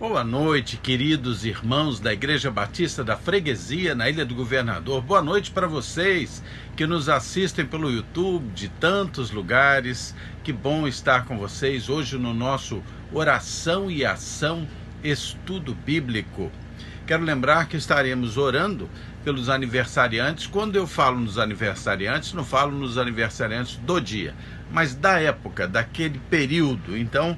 Boa noite, queridos irmãos da Igreja Batista da Freguesia, na Ilha do Governador. Boa noite para vocês que nos assistem pelo YouTube de tantos lugares. Que bom estar com vocês hoje no nosso Oração e Ação Estudo Bíblico. Quero lembrar que estaremos orando pelos aniversariantes. Quando eu falo nos aniversariantes, não falo nos aniversariantes do dia, mas da época, daquele período. Então,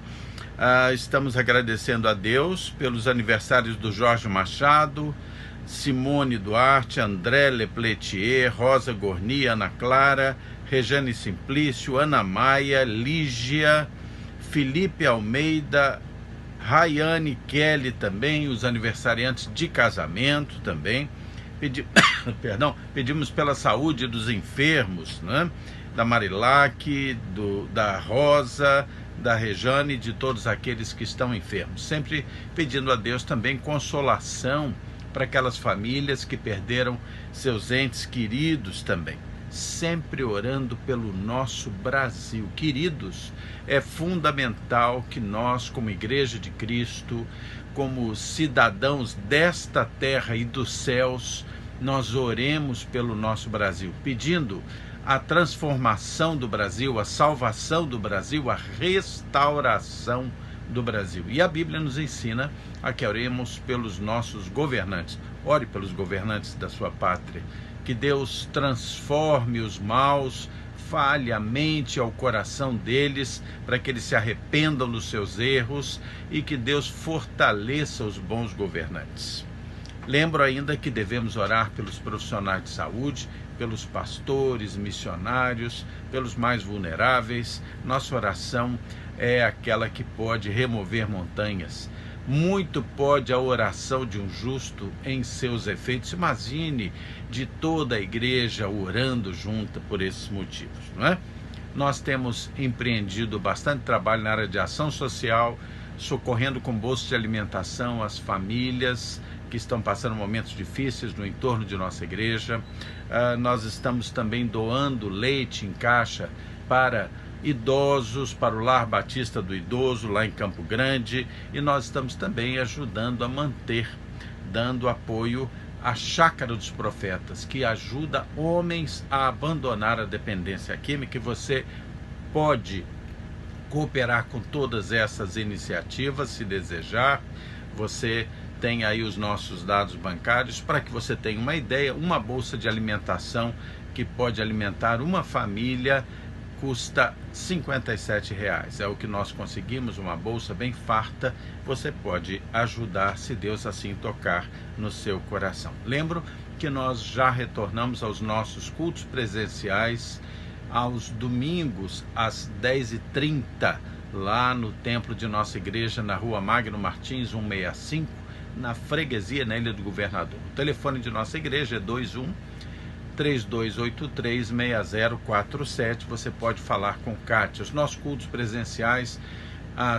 estamos agradecendo a Deus pelos aniversários do Jorge Machado, Simone Duarte, André Lepletier, Rosa Gorni, Ana Clara, Rejane Simplício, Ana Maia, Lígia, Felipe Almeida, Rayane Kelly também, os aniversariantes de casamento também. Pedimos pela saúde dos enfermos, né? Da Marilac, da Rosa, da Rejane e de todos aqueles que estão enfermos. Sempre pedindo a Deus também consolação para aquelas famílias que perderam seus entes queridos também. Sempre orando pelo nosso Brasil. Queridos, é fundamental que nós, como Igreja de Cristo, como cidadãos desta terra e dos céus, nós oremos pelo nosso Brasil, pedindo a transformação do Brasil, a salvação do Brasil, a restauração do Brasil. E a Bíblia nos ensina a que oremos pelos nossos governantes. Ore pelos governantes da sua pátria. Que Deus transforme os maus, fale a mente ao coração deles, para que eles se arrependam dos seus erros e que Deus fortaleça os bons governantes. Lembro ainda que devemos orar pelos profissionais de saúde, pelos pastores, missionários, pelos mais vulneráveis. Nossa oração é aquela que pode remover montanhas. Muito pode a oração de um justo em seus efeitos. Imagine de toda a igreja orando junta por esses motivos, não é? Nós temos empreendido bastante trabalho na área de ação social, socorrendo com bolsas de alimentação as famílias que estão passando momentos difíceis no entorno de nossa igreja. Nós estamos também doando leite em caixa para idosos, para o Lar Batista do Idoso, lá em Campo Grande, e nós estamos também ajudando a manter, dando apoio à Chácara dos Profetas, que ajuda homens a abandonar a dependência química, e você pode cooperar com todas essas iniciativas, se desejar. Você tem aí os nossos dados bancários para que você tenha uma ideia. Uma bolsa de alimentação que pode alimentar uma família custa R$ 57,00. É o que nós conseguimos, uma bolsa bem farta. Você pode ajudar, se Deus assim tocar no seu coração. Lembro que nós já retornamos aos nossos cultos presenciais aos domingos às 10h30, lá no templo de nossa igreja, na Rua Magno Martins 165, na Freguesia, na Ilha do Governador. O telefone de nossa igreja é 21-3283-6047. Você pode falar com Kátia. Os nossos cultos presenciais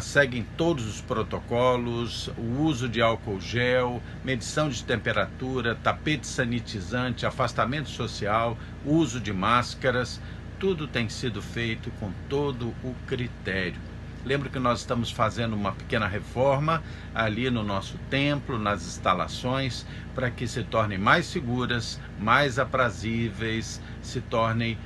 seguem todos os protocolos: o uso de álcool gel, medição de temperatura, tapete sanitizante, afastamento social, uso de máscaras. Tudo tem sido feito com todo o critério. Lembro que nós estamos fazendo uma pequena reforma ali no nosso templo, nas instalações, para que se tornem mais seguras, mais aprazíveis, se tornem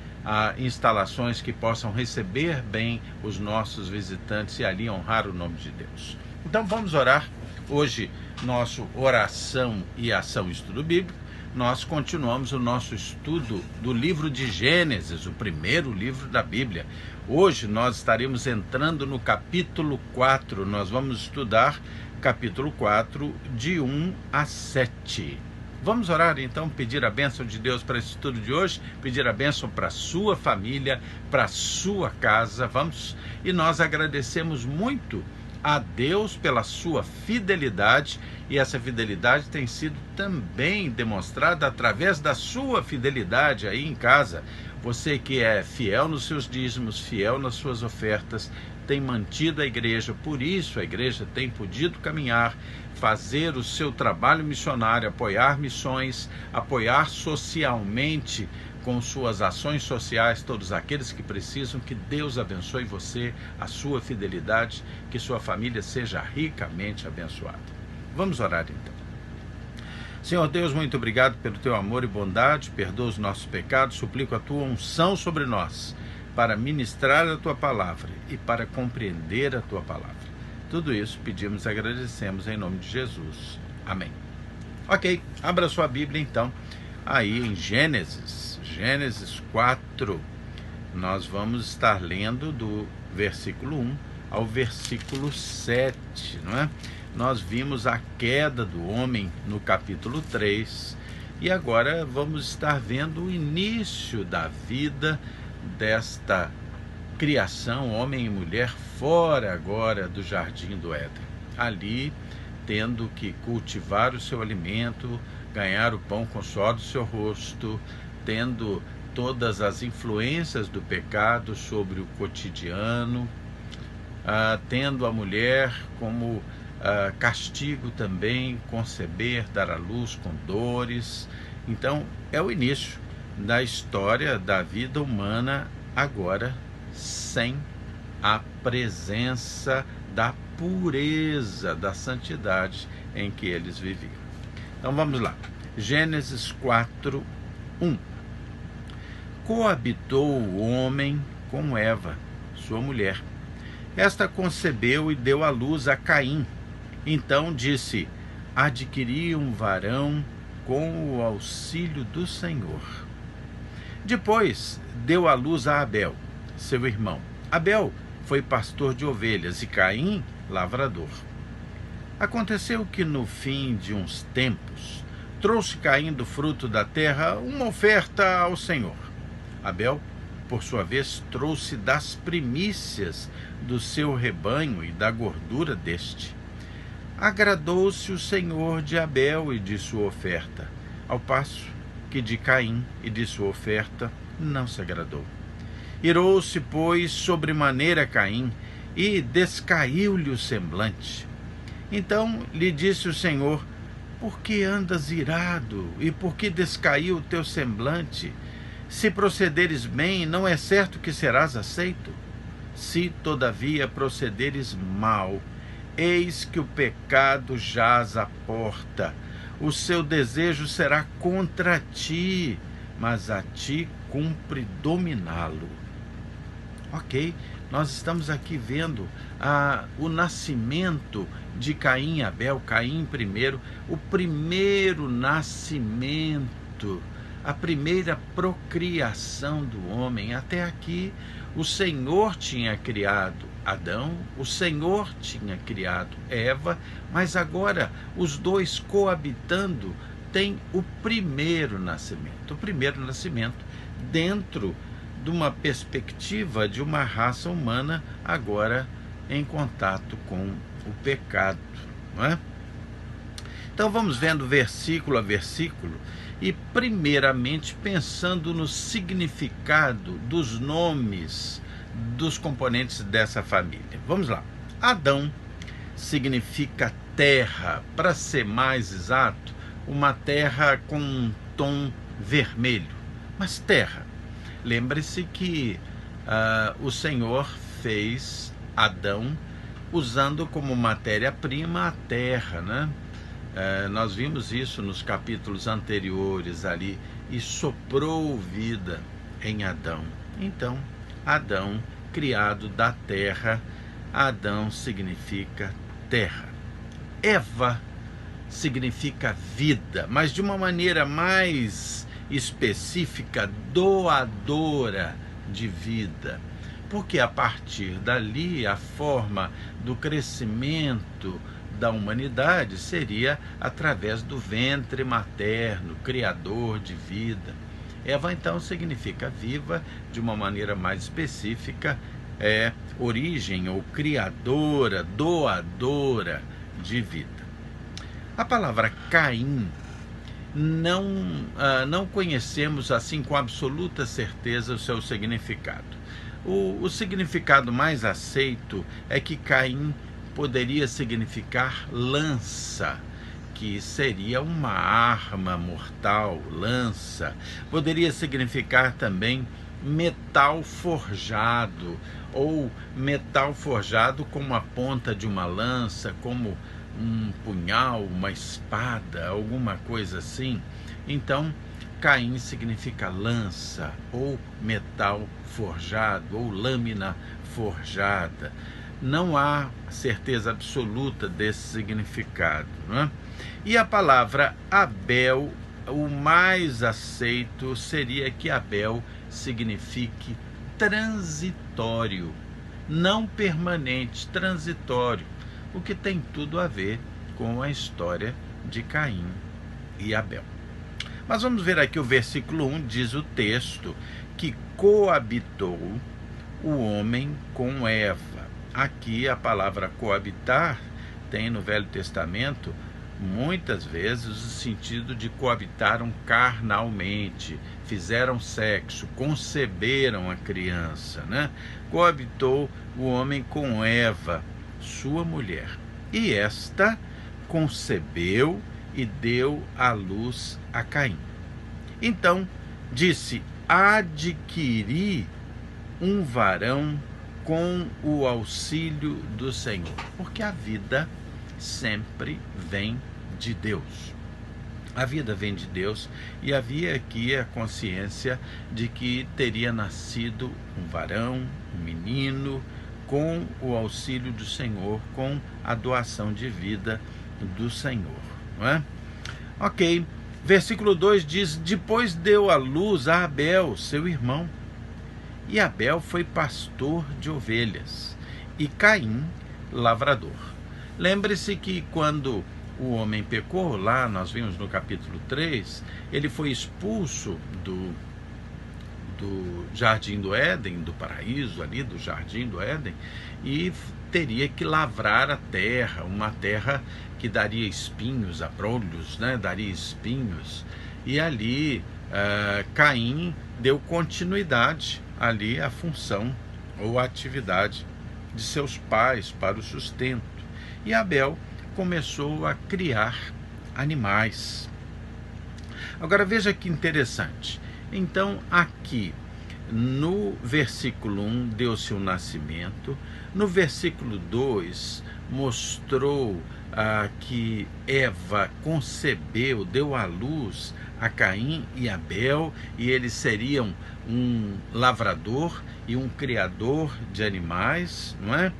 instalações que possam receber bem os nossos visitantes e ali honrar o nome de Deus. Então vamos orar. Hoje, nosso Oração e Ação Estudo Bíblico, nós continuamos o nosso estudo do livro de Gênesis, o primeiro livro da Bíblia. Hoje nós estaremos entrando no capítulo 4, nós vamos estudar capítulo 4, de 1 a 7. Vamos orar então, pedir a bênção de Deus para esse estudo de hoje, pedir a bênção para a sua família, para a sua casa. Vamos, e nós agradecemos muito a Deus pela sua fidelidade, e essa fidelidade tem sido também demonstrada através da sua fidelidade aí em casa. Você que é fiel nos seus dízimos, fiel nas suas ofertas, tem mantido a igreja, por isso a igreja tem podido caminhar, fazer o seu trabalho missionário, apoiar missões, apoiar socialmente com suas ações sociais todos aqueles que precisam. Que Deus abençoe você, a sua fidelidade, que sua família seja ricamente abençoada. Vamos orar então. Senhor Deus, muito obrigado pelo teu amor e bondade, perdoa os nossos pecados, suplico a tua unção sobre nós, para ministrar a tua palavra e para compreender a tua palavra. Tudo isso pedimos e agradecemos em nome de Jesus. Amém. Ok, abra sua Bíblia então, aí em Gênesis 4, nós vamos estar lendo do versículo 1 ao versículo 7, não é? Nós vimos a queda do homem no capítulo 3 e agora vamos estar vendo o início da vida desta criação, homem e mulher, fora agora do jardim do Éden. Ali, tendo que cultivar o seu alimento, ganhar o pão com o suor do seu rosto, tendo todas as influências do pecado sobre o cotidiano, tendo a mulher como castigo também, conceber, dar à luz com dores. Então, é o início da história da vida humana, agora sem a presença da pureza, da santidade em que eles viviam. Então, vamos lá. Gênesis 4, 1. Coabitou o homem com Eva, sua mulher. Esta concebeu e deu à luz a Caim. Então disse: adquiri um varão com o auxílio do Senhor. Depois deu à luz a Abel, seu irmão. Abel foi pastor de ovelhas e Caim, lavrador. Aconteceu que no fim de uns tempos, trouxe Caim do fruto da terra uma oferta ao Senhor. Abel, por sua vez, trouxe das primícias do seu rebanho e da gordura deste. Agradou-se o Senhor de Abel e de sua oferta, ao passo que de Caim e de sua oferta não se agradou. Irou-se, pois, sobremaneira Caim, e descaiu-lhe o semblante. Então lhe disse o Senhor: por que andas irado, e por que descaiu o teu semblante? Se procederes bem, não é certo que serás aceito? Se, todavia, procederes mal, eis que o pecado jaz à porta. O seu desejo será contra ti, mas a ti cumpre dominá-lo. Ok, nós estamos aqui vendo o nascimento de Caim e Abel. Caim primeiro, o primeiro nascimento, a primeira procriação do homem. Até aqui o Senhor tinha criado Adão, o Senhor tinha criado Eva, mas agora os dois coabitando têm o primeiro nascimento. O primeiro nascimento dentro de uma perspectiva de uma raça humana agora em contato com o pecado, não é? Então vamos vendo versículo a versículo e primeiramente pensando no significado dos nomes dos componentes dessa família. Vamos lá. Adão significa terra, para ser mais exato, uma terra com um tom vermelho, mas terra. Lembre-se que o Senhor fez Adão usando como matéria-prima a terra, né? Nós vimos isso nos capítulos anteriores ali, e soprou vida em Adão. Então, Adão, criado da terra, Adão significa terra. Eva significa vida, mas de uma maneira mais específica, doadora de vida. Porque a partir dali, a forma do crescimento da humanidade seria através do ventre materno, criador de vida. Eva, então, significa viva, de uma maneira mais específica, origem ou criadora, doadora de vida. A palavra Caim não conhecemos assim com absoluta certeza o seu significado. O significado mais aceito é que Caim poderia significar lança, que seria uma arma mortal, lança. Poderia significar também metal forjado, ou metal forjado como a ponta de uma lança, como um punhal, uma espada, alguma coisa assim. Então, Caim significa lança, ou metal forjado, ou lâmina forjada. Não há certeza absoluta desse significado, não é? E a palavra Abel, o mais aceito seria que Abel signifique transitório, não permanente, transitório, o que tem tudo a ver com a história de Caim e Abel. Mas vamos ver aqui o versículo 1, diz o texto que coabitou o homem com Eva. Aqui a palavra coabitar tem no Velho Testamento muitas vezes o sentido de coabitaram carnalmente, fizeram sexo, conceberam a criança, né? Coabitou o homem com Eva, sua mulher, e esta concebeu e deu à luz a Caim. Então disse: adquiri um varão com o auxílio do Senhor, porque a vida sempre vem de Deus. A vida vem de Deus, e havia aqui a consciência de que teria nascido um varão, um menino, com o auxílio do Senhor, com a doação de vida do Senhor, não é? Ok, versículo 2 diz: depois deu à luz a Abel, seu irmão, e Abel foi pastor de ovelhas, e Caim, lavrador. Lembre-se que quando o homem pecou, lá nós vimos no capítulo 3, ele foi expulso do jardim do Éden, do paraíso ali, do jardim do Éden, e teria que lavrar a terra, uma terra que daria espinhos, abrolhos, né? Daria espinhos, e ali Caim deu continuidade ali à função ou à atividade de seus pais para o sustento, e Abel começou a criar animais. Agora veja que interessante. Então aqui no versículo 1 deu-se o nascimento, no versículo 2 mostrou que Eva concebeu, deu à luz a Caim e Abel, e eles seriam um lavrador e um criador de animais, não é?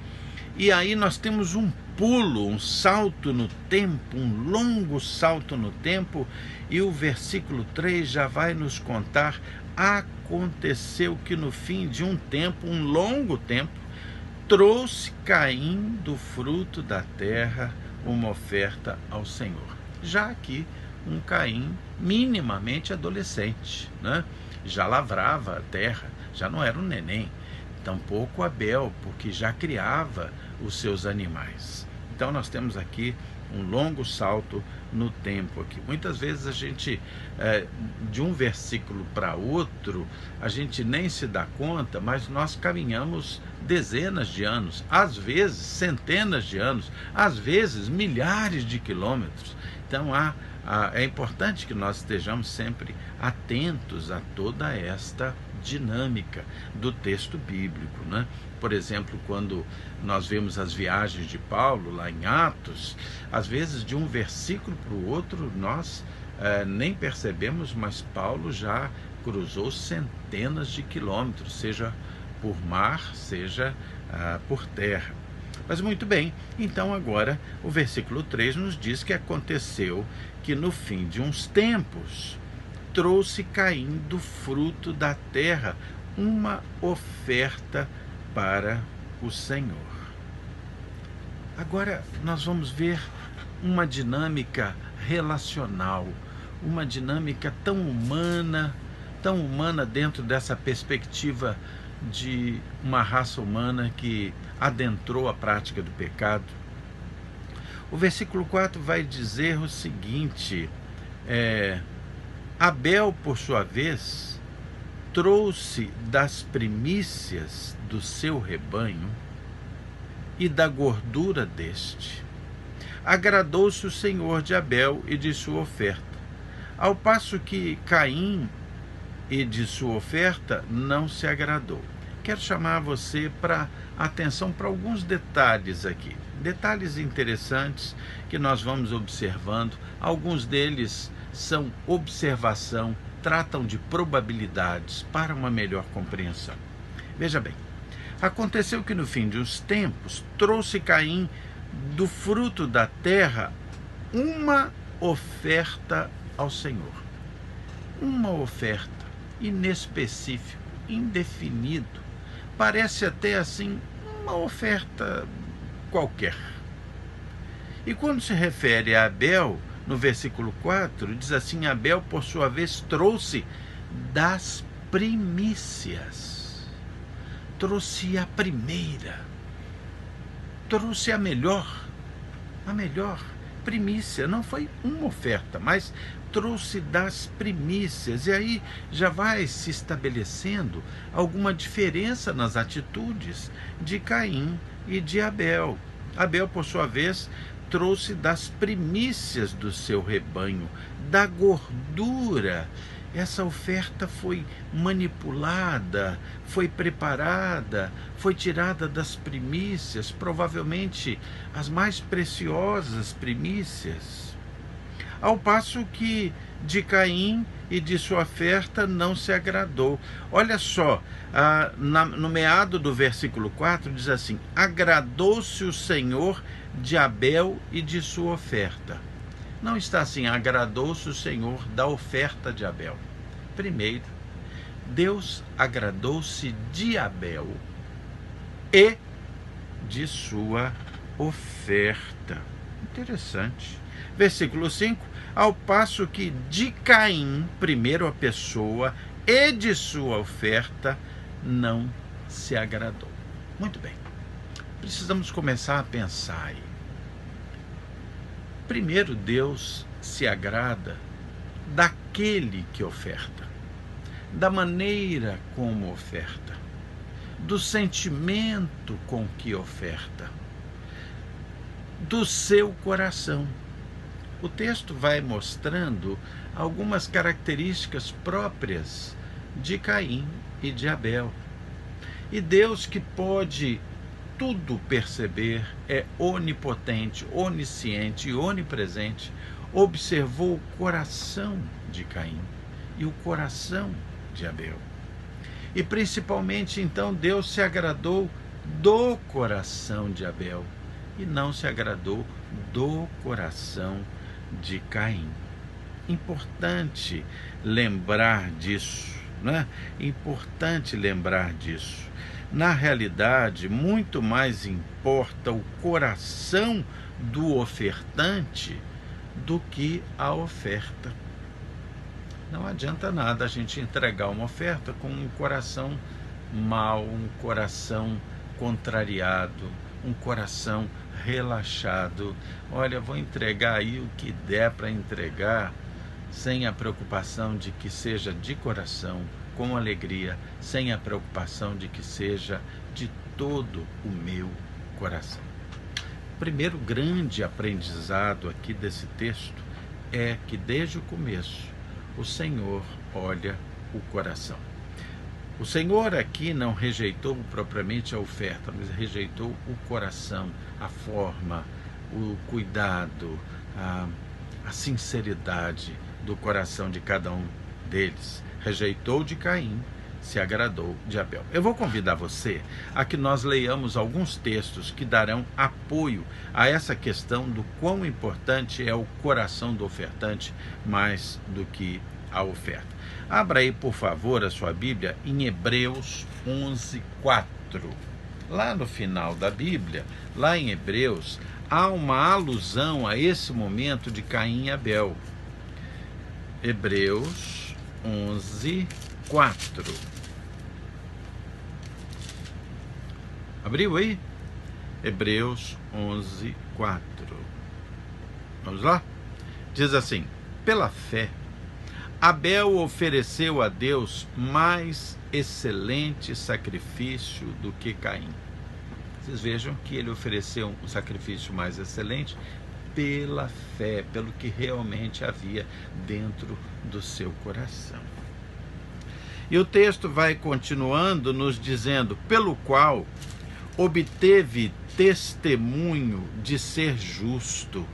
E aí nós temos um pulo, um salto no tempo, um longo salto no tempo, e o versículo 3 já vai nos contar: aconteceu que no fim de um tempo, um longo tempo, trouxe Caim do fruto da terra uma oferta ao Senhor. Já aqui um Caim minimamente adolescente, né? Já lavrava a terra, já não era um neném. Tampouco Abel, porque já criava os seus animais. Então nós temos aqui um longo salto no tempo aqui. Muitas vezes a gente, de um versículo para outro, a gente nem se dá conta, mas nós caminhamos dezenas de anos, às vezes centenas de anos, às vezes milhares de quilômetros. Então é importante que nós estejamos sempre atentos a toda esta dinâmica do texto bíblico, né? Por exemplo, quando nós vemos as viagens de Paulo lá em Atos, às vezes de um versículo para o outro nós nem percebemos, mas Paulo já cruzou centenas de quilômetros, seja por mar, seja por terra. Mas muito bem, então agora o versículo 3 nos diz que aconteceu que no fim de uns tempos trouxe Caim do fruto da terra uma oferta para o Senhor. Agora nós vamos ver uma dinâmica relacional, uma dinâmica tão humana dentro dessa perspectiva de uma raça humana que adentrou a prática do pecado. O versículo 4 vai dizer o seguinte: Abel, por sua vez, trouxe das primícias do seu rebanho e da gordura deste. Agradou-se o Senhor de Abel e de sua oferta, ao passo que Caim e de sua oferta não se agradou. Quero chamar você para atenção para alguns detalhes aqui. Detalhes interessantes que nós vamos observando. Alguns deles são observação, tratam de probabilidades para uma melhor compreensão. Veja bem, aconteceu que no fim dos tempos trouxe Caim do fruto da terra uma oferta ao Senhor. Uma oferta inespecífica, indefinido. Parece até assim uma oferta qualquer. E quando se refere a Abel, no versículo 4, diz assim: Abel, por sua vez, trouxe das primícias. Trouxe a primeira. Trouxe a melhor primícia. Não foi uma oferta, mas trouxe das primícias. E aí já vai se estabelecendo alguma diferença nas atitudes de Caim e de Abel. Abel, por sua vez, trouxe das primícias do seu rebanho, da gordura. Essa oferta foi manipulada, foi preparada, foi tirada das primícias, provavelmente as mais preciosas primícias. Ao passo que de Caim e de sua oferta não se agradou. Olha só, no meado do versículo 4 diz assim: agradou-se o Senhor de Abel e de sua oferta. Não está assim: agradou-se o Senhor da oferta de Abel. Primeiro, Deus agradou-se de Abel e de sua oferta. Interessante. Versículo 5: ao passo que de Caim, primeiro a pessoa, e de sua oferta, não se agradou. Muito bem. Precisamos começar a pensar aí. Primeiro, Deus se agrada daquele que oferta, da maneira como oferta, do sentimento com que oferta, do seu coração. O texto vai mostrando algumas características próprias de Caim e de Abel. E Deus, que pode tudo perceber, é onipotente, onisciente e onipresente, observou o coração de Caim e o coração de Abel. E principalmente, então, Deus se agradou do coração de Abel e não se agradou do coração de Caim. Importante lembrar disso, né? Importante lembrar disso. Na realidade, muito mais importa o coração do ofertante do que a oferta. Não adianta nada a gente entregar uma oferta com um coração mau, um coração contrariado, um coração relaxado. Olha, vou entregar aí o que der para entregar, sem a preocupação de que seja de coração, com alegria, sem a preocupação de que seja de todo o meu coração. O primeiro grande aprendizado aqui desse texto é que desde o começo o Senhor olha o coração. O Senhor aqui não rejeitou propriamente a oferta, mas rejeitou o coração, a forma, o cuidado, a sinceridade do coração de cada um deles. Rejeitou de Caim, se agradou de Abel. Eu vou convidar você a que nós leiamos alguns textos que darão apoio a essa questão do quão importante é o coração do ofertante mais do que a oferta. Abra aí, por favor, a sua Bíblia em Hebreus 11:4. Lá no final da Bíblia, lá em Hebreus, há uma alusão a esse momento de Caim e Abel. Hebreus 11:4. Abriu aí? Hebreus 11:4. Vamos lá? Diz assim: pela fé, Abel ofereceu a Deus mais excelente sacrifício do que Caim. Vocês vejam que ele ofereceu um sacrifício mais excelente pela fé, pelo que realmente havia dentro do seu coração. E o texto vai continuando nos dizendo: pelo qual obteve testemunho de ser justo,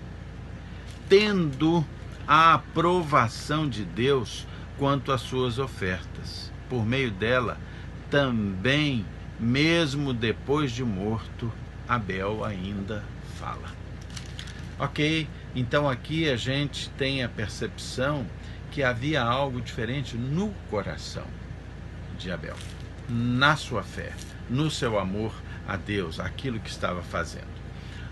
tendo a aprovação de Deus quanto às suas ofertas. Por meio dela, também, mesmo depois de morto, Abel ainda fala. Ok, então aqui a gente tem a percepção que havia algo diferente no coração de Abel, na sua fé, no seu amor a Deus, aquilo que estava fazendo.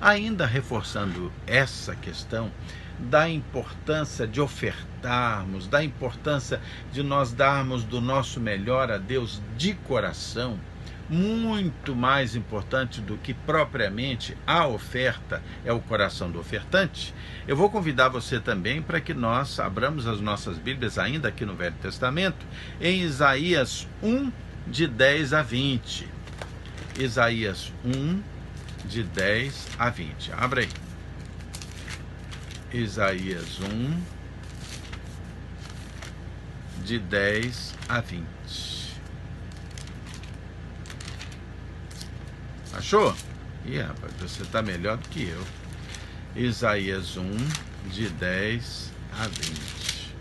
Ainda reforçando essa questão da importância de ofertarmos, da importância de nós darmos do nosso melhor a Deus de coração, muito mais importante do que propriamente a oferta é o coração do ofertante. Eu vou convidar você também para que nós abramos as nossas Bíblias ainda aqui no Velho Testamento, em Isaías 1, de 10 a 20. Isaías 1, de 10 a 20. Abra aí. Isaías 1, de 10 a 20. Achou? Ih, rapaz, você está melhor do que eu. Isaías 1, de 10 a 20.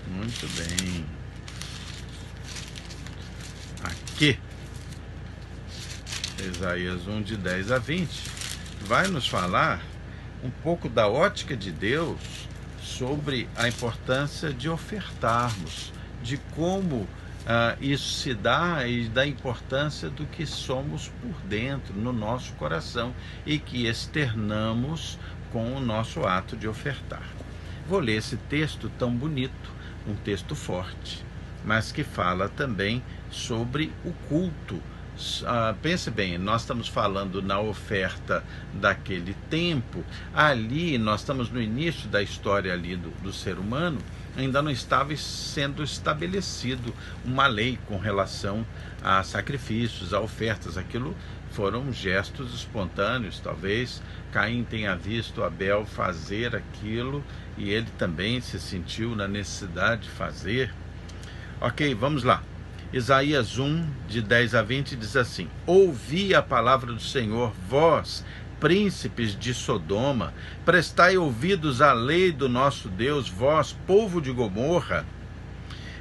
Muito bem. Aqui. Isaías 1, de 10 a 20. Vai nos falar um pouco da ótica de Deus sobre a importância de ofertarmos, de como isso se dá e da importância do que somos por dentro, no nosso coração, e que externamos com o nosso ato de ofertar. Vou ler esse texto tão bonito, um texto forte, mas que fala também sobre o culto. Pense bem, nós estamos falando na oferta daquele tempo. Ali nós estamos no início da história ali do ser humano. Ainda não estava sendo estabelecido uma lei com relação a sacrifícios, a ofertas. Aquilo foram gestos espontâneos. Talvez Caim tenha visto Abel fazer aquilo e ele também se sentiu na necessidade de fazer. Ok, vamos lá. Isaías 1, de 10 a 20, diz assim: ouvi a palavra do Senhor, vós, príncipes de Sodoma, prestai ouvidos à lei do nosso Deus, vós, povo de Gomorra.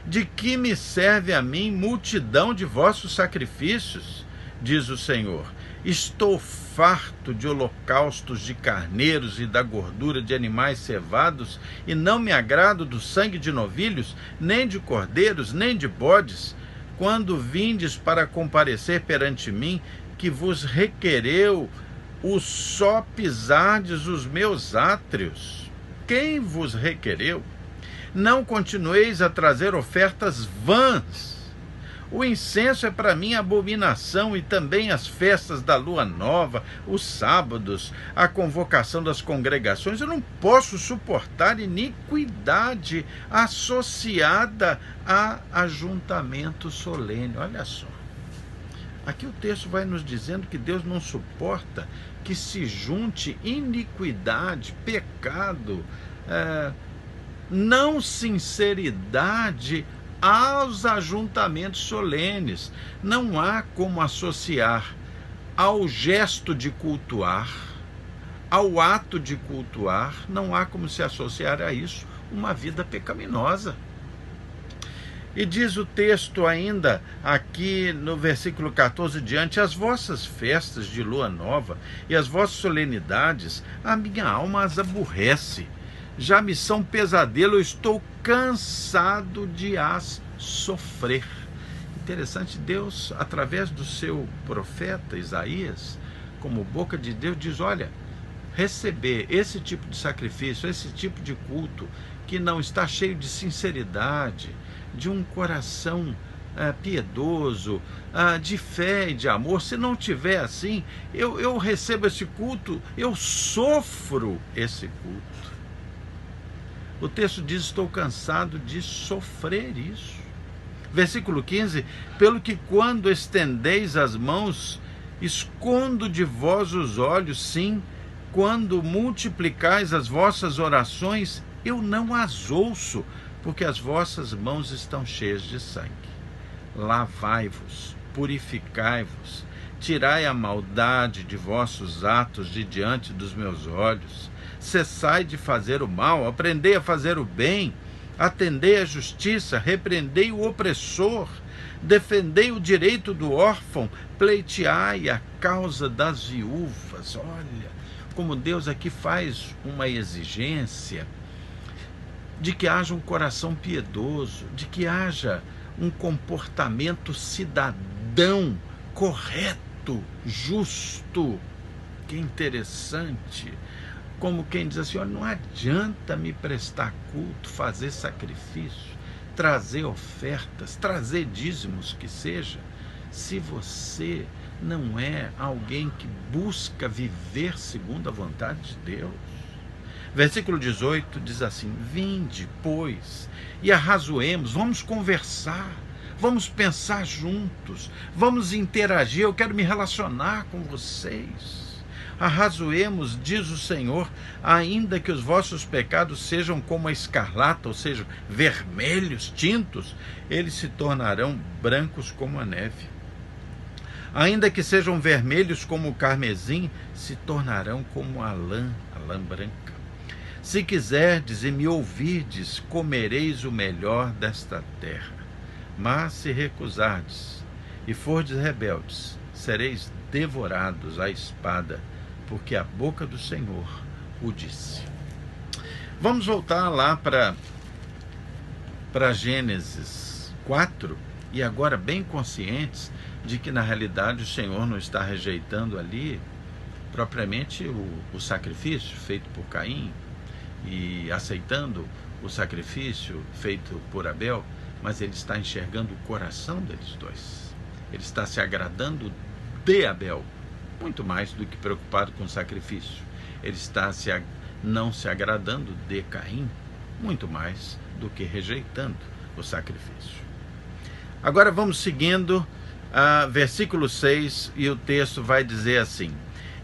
De que me serve a mim multidão de vossos sacrifícios? Diz o Senhor. Estou farto de holocaustos de carneiros e da gordura de animais cevados, e não me agrado do sangue de novilhos, nem de cordeiros, nem de bodes. Quando vindes para comparecer perante mim, que vos requereu o só pisardes os meus átrios. Quem vos requereu? Não continueis a trazer ofertas vãs. O incenso é para mim abominação, e também as festas da lua nova, os sábados, a convocação das congregações. Eu não posso suportar iniquidade associada a ajuntamento solene. Olha só. Aqui o texto vai nos dizendo que Deus não suporta que se junte iniquidade, pecado, não sinceridade aos ajuntamentos solenes. Não há como associar ao gesto de cultuar, ao ato de cultuar, não há como se associar a isso uma vida pecaminosa. E diz o texto ainda, aqui no versículo 14 diante: as vossas festas de lua nova e as vossas solenidades, a minha alma as aborrece. Já me são pesadelo, eu estou cansado de as sofrer. Interessante, Deus, através do seu profeta Isaías, como boca de Deus, diz: olha, receber esse tipo de sacrifício, esse tipo de culto, que não está cheio de sinceridade, de um coração piedoso, de fé e de amor, se não tiver assim, eu recebo esse culto, eu sofro esse culto. O texto diz: estou cansado de sofrer isso. Versículo 15: pelo que quando estendeis as mãos, escondo de vós os olhos, sim, quando multiplicais as vossas orações, eu não as ouço, porque as vossas mãos estão cheias de sangue. Lavai-vos, purificai-vos, tirai a maldade de vossos atos de diante dos meus olhos, cessai de fazer o mal, aprendei a fazer o bem, atendei à justiça, repreendei o opressor, defendei o direito do órfão, pleiteai a causa das viúvas. Olha como Deus aqui faz uma exigência de que haja um coração piedoso, de que haja um comportamento cidadão correto, justo. Que interessante. Como quem diz assim, olha, não adianta me prestar culto, fazer sacrifício, trazer ofertas, trazer dízimos que seja, se você não é alguém que busca viver segundo a vontade de Deus. Versículo 18 diz assim: vinde, pois, e arrazoemos, vamos conversar, vamos pensar juntos, vamos interagir, eu quero me relacionar com vocês. Arrazoemos, diz o Senhor, ainda que os vossos pecados sejam como a escarlata, ou seja, vermelhos, tintos, eles se tornarão brancos como a neve. Ainda que sejam vermelhos como o carmesim, se tornarão como a lã branca. Se quiserdes e me ouvirdes, comereis o melhor desta terra. Mas se recusardes e fordes rebeldes, sereis devorados à espada, porque a boca do Senhor o disse. Vamos voltar lá para Gênesis 4, e agora bem conscientes de que na realidade o Senhor não está rejeitando ali propriamente o sacrifício feito por Caim e aceitando o sacrifício feito por Abel, mas ele está enxergando o coração deles dois. Ele está se agradando de Abel, muito mais do que preocupado com o sacrifício. Ele está não se agradando de Caim, muito mais do que rejeitando o sacrifício. Agora vamos seguindo versículo 6, e o texto vai dizer assim: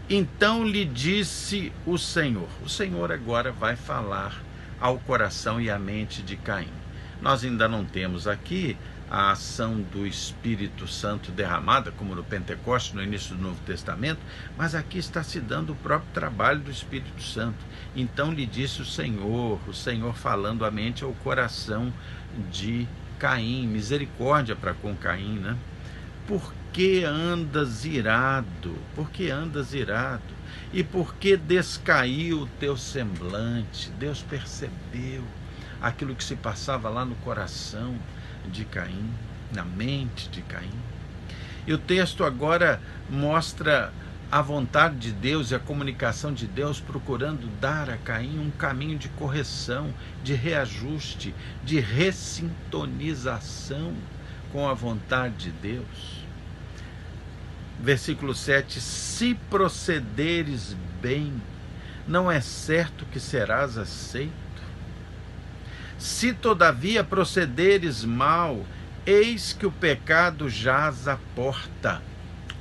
então lhe disse o Senhor. O Senhor agora vai falar ao coração e à mente de Caim. Nós ainda não temos aqui a ação do Espírito Santo derramada, como no Pentecostes, no início do Novo Testamento, mas aqui está se dando o próprio trabalho do Espírito Santo. Então lhe disse o Senhor falando à mente ao coração de Caim, misericórdia para com Caim, né? Por que andas irado? Por que andas irado? E por que descaiu o teu semblante? Deus percebeu aquilo que se passava lá no coração de Caim, na mente de Caim. E o texto agora mostra a vontade de Deus e a comunicação de Deus procurando dar a Caim um caminho de correção, de reajuste, de ressintonização com a vontade de Deus. Versículo 7: se procederes bem, não é certo que serás aceito? Se todavia procederes mal, eis que o pecado jaz à porta.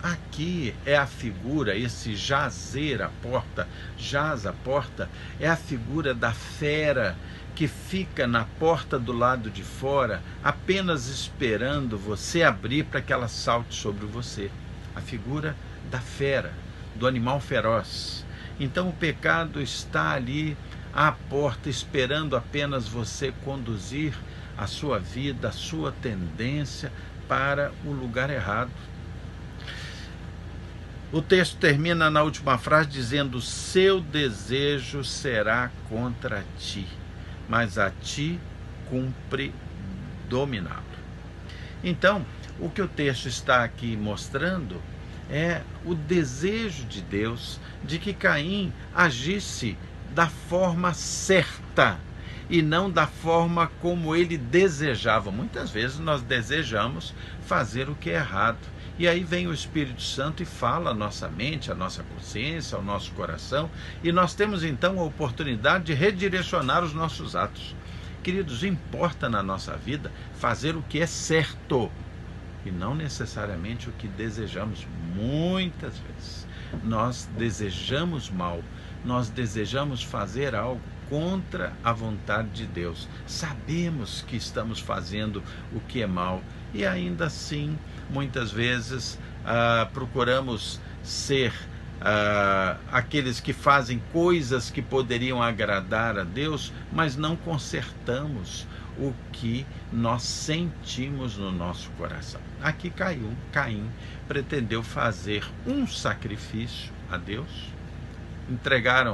Aqui é a figura, esse jazer à porta, jaz à porta, é a figura da fera que fica na porta do lado de fora, apenas esperando você abrir para que ela salte sobre você. A figura da fera, do animal feroz. Então o pecado está ali à porta, esperando apenas você conduzir a sua vida, a sua tendência para o lugar errado. O texto termina na última frase dizendo: seu desejo será contra ti, mas a ti cumpre dominá-lo. Então, o que o texto está aqui mostrando é o desejo de Deus de que Caim agisse da forma certa e não da forma como ele desejava. Muitas vezes nós desejamos fazer o que é errado. E aí vem o Espírito Santo e fala à nossa mente, à nossa consciência, ao nosso coração, e nós temos então a oportunidade de redirecionar os nossos atos. Queridos, importa na nossa vida fazer o que é certo e não necessariamente o que desejamos. Muitas vezes nós desejamos mal, nós desejamos fazer algo contra a vontade de Deus. Sabemos que estamos fazendo o que é mal e ainda assim muitas vezes procuramos ser aqueles que fazem coisas que poderiam agradar a Deus, mas não consertamos o que nós sentimos no nosso coração. Aqui Caim pretendeu fazer um sacrifício a Deus, entregar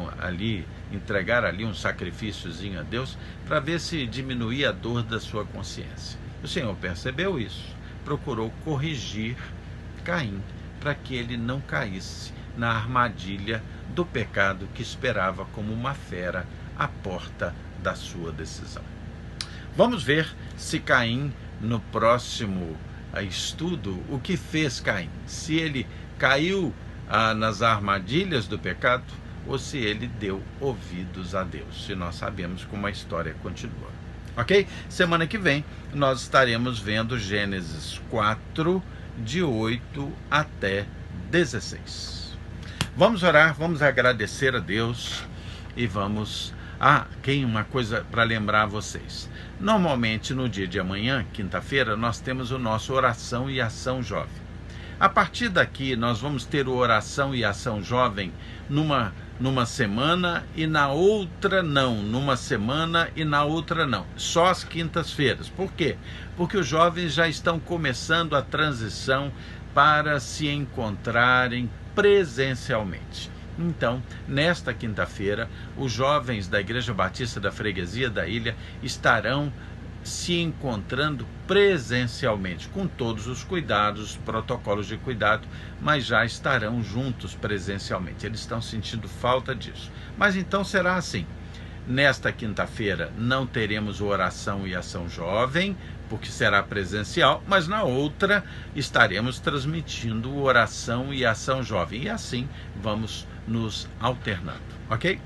ali um sacrifíciozinho a Deus para ver se diminuía a dor da sua consciência. O Senhor percebeu isso, procurou corrigir Caim para que ele não caísse na armadilha do pecado que esperava como uma fera à porta da sua decisão. Vamos ver se Caim, no próximo estudo, o que fez Caim. Se ele caiu nas armadilhas do pecado ou se ele deu ouvidos a Deus. Se nós sabemos como a história continua. Ok? Semana que vem nós estaremos vendo Gênesis 4, de 8 até 16. Vamos orar, vamos agradecer a Deus e vamos... uma coisa para lembrar a vocês. Normalmente no dia de amanhã, quinta-feira, nós temos o nosso Oração e Ação Jovem. A partir daqui nós vamos ter o Oração e Ação Jovem numa semana e na outra não, numa semana e na outra não, só às quintas-feiras. Por quê? Porque os jovens já estão começando a transição para se encontrarem presencialmente. Então, nesta quinta-feira, os jovens da Igreja Batista da Freguesia da Ilha estarão se encontrando presencialmente, com todos os cuidados, protocolos de cuidado, mas já estarão juntos presencialmente. Eles estão sentindo falta disso. Mas então será assim. Nesta quinta-feira não teremos o Oração e Ação Jovem, porque será presencial, mas na outra estaremos transmitindo o Oração e Ação Jovem. E assim vamos nos alternando, ok?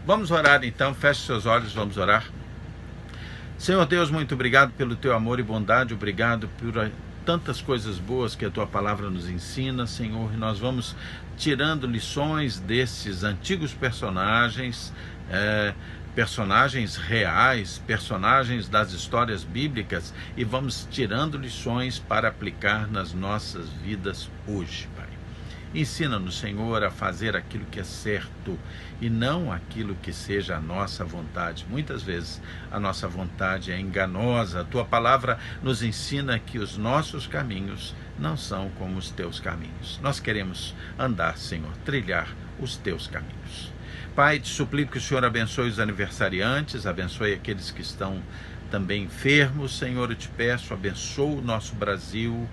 Vamos orar então, feche seus olhos, vamos orar. Senhor Deus, muito obrigado pelo teu amor e bondade, obrigado por tantas coisas boas que a tua palavra nos ensina, Senhor, e nós vamos tirando lições desses antigos personagens, personagens reais, personagens das histórias bíblicas, e vamos tirando lições para aplicar nas nossas vidas hoje, Pai. Ensina-nos, Senhor, a fazer aquilo que é certo e não aquilo que seja a nossa vontade. Muitas vezes a nossa vontade é enganosa. A tua palavra nos ensina que os nossos caminhos não são como os teus caminhos. Nós queremos andar, Senhor, trilhar os teus caminhos. Pai, te suplico que o Senhor abençoe os aniversariantes, abençoe aqueles que estão também enfermos, Senhor, eu te peço, abençoa o nosso Brasil,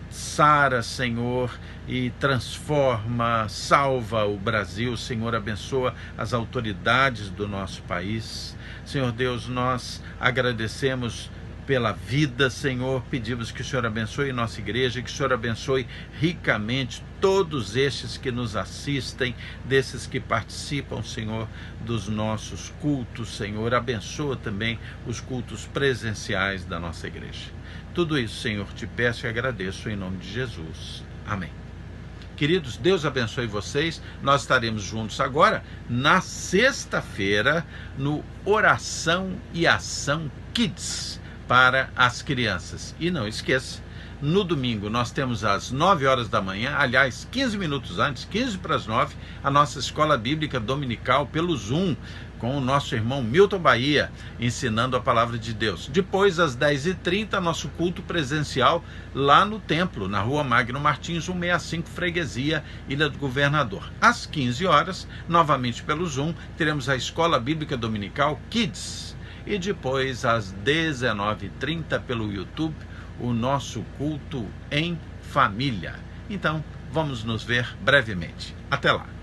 sara, Senhor, e transforma, salva o Brasil, Senhor, abençoa as autoridades do nosso país. Senhor Deus, nós agradecemos pela vida, Senhor, pedimos que o Senhor abençoe nossa igreja, que o Senhor abençoe ricamente todos estes que nos assistem, desses que participam, Senhor, dos nossos cultos, Senhor, abençoa também os cultos presenciais da nossa igreja. Tudo isso, Senhor, te peço e agradeço em nome de Jesus. Amém. Queridos, Deus abençoe vocês. Nós estaremos juntos agora, na sexta-feira, no Oração e Ação Kids, para as crianças. E não esqueça, no domingo nós temos às 9 horas da manhã, aliás, 15 minutos antes, 15 para as 9, a nossa escola bíblica dominical pelo Zoom, com o nosso irmão Milton Bahia, ensinando a palavra de Deus. Depois, às 10h30, nosso culto presencial lá no templo, na rua Magno Martins, 165, Freguesia, Ilha do Governador. Às 15 horas, novamente pelo Zoom, teremos a escola bíblica dominical Kids. E depois, às 19h30, pelo YouTube, o nosso culto em família. Então, vamos nos ver brevemente. Até lá!